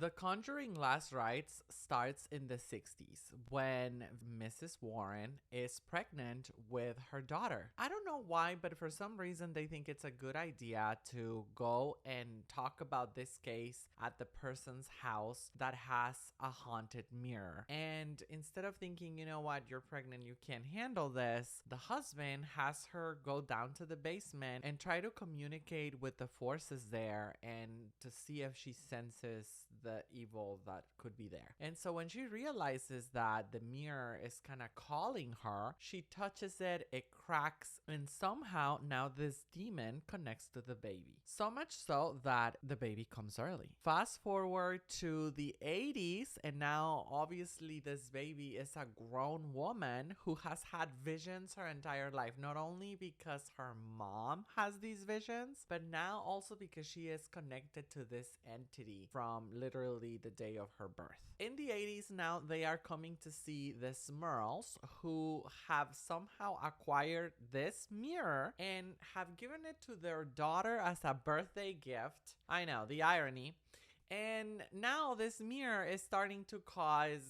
The Conjuring Last Rites starts in the 60s when Mrs. Warren is pregnant with her daughter. I don't know why, but for some reason they think it's a good idea to go and talk about this case at the person's house that has a haunted mirror. And instead of thinking, you know what, you're pregnant, you can't handle this, the husband has her go down to the basement and try to communicate with the forces there and to see if she senses the evil that could be there. And so when she realizes that the mirror is kind of calling her, she touches it, it cracks, and somehow now this demon connects to the baby. So much so that the baby comes early. Fast forward to the 80s, and now obviously this baby is a grown woman who has had visions her entire life, not only because her mom has these visions, but now also because she is connected to this entity from literally the day of her birth. In the 80s now, they are coming to see the Smurls, who have somehow acquired this mirror and have given it to their daughter as a birthday gift. I know, the irony. And now this mirror is starting to cause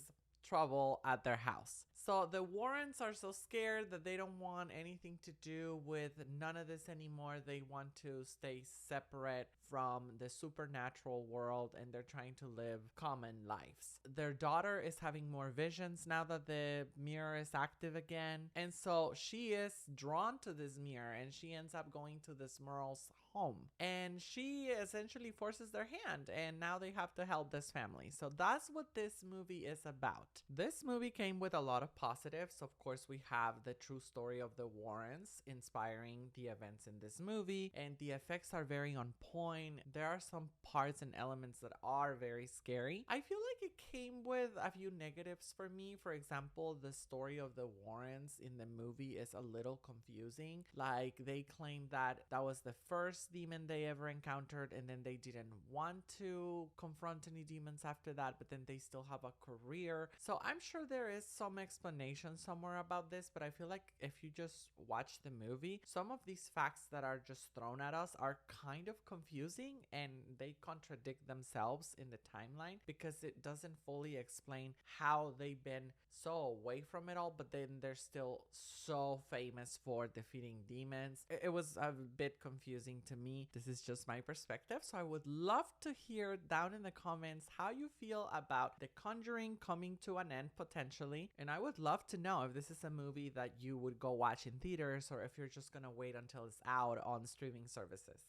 trouble at their house. So the Warrens are so scared that they don't want anything to do with none of this anymore. They want to stay separate from the supernatural world and they're trying to live common lives. Their daughter is having more visions now that the mirror is active again. And so she is drawn to this mirror and she ends up going to the Smurl's home. And she essentially forces their hand and now they have to help this family. So that's what this movie is about. This movie came with a lot of positives. Of course, we have the true story of the Warrens inspiring the events in this movie, and the effects are very on point. There are some parts and elements that are very scary. I feel like it came with a few negatives for me. For example, the story of the Warrens in the movie is a little confusing. Like, they claim that that was the first demon they ever encountered, and then they didn't want to confront any demons after that, but then they still have a career. So I'm sure there is some explanation somewhere about this, but I feel like if you just watch the movie, some of these facts that are just thrown at us are kind of confusing and they contradict themselves in the timeline because it doesn't fully explain how they've been so away from it all, but then they're still so famous for defeating demons. It was a bit confusing to me. This is just my perspective, so I would love to hear down in the comments how you feel about The Conjuring coming to an end potentially, and I would love to know if this is a movie that you would go watch in theaters or if you're just gonna wait until it's out on streaming services.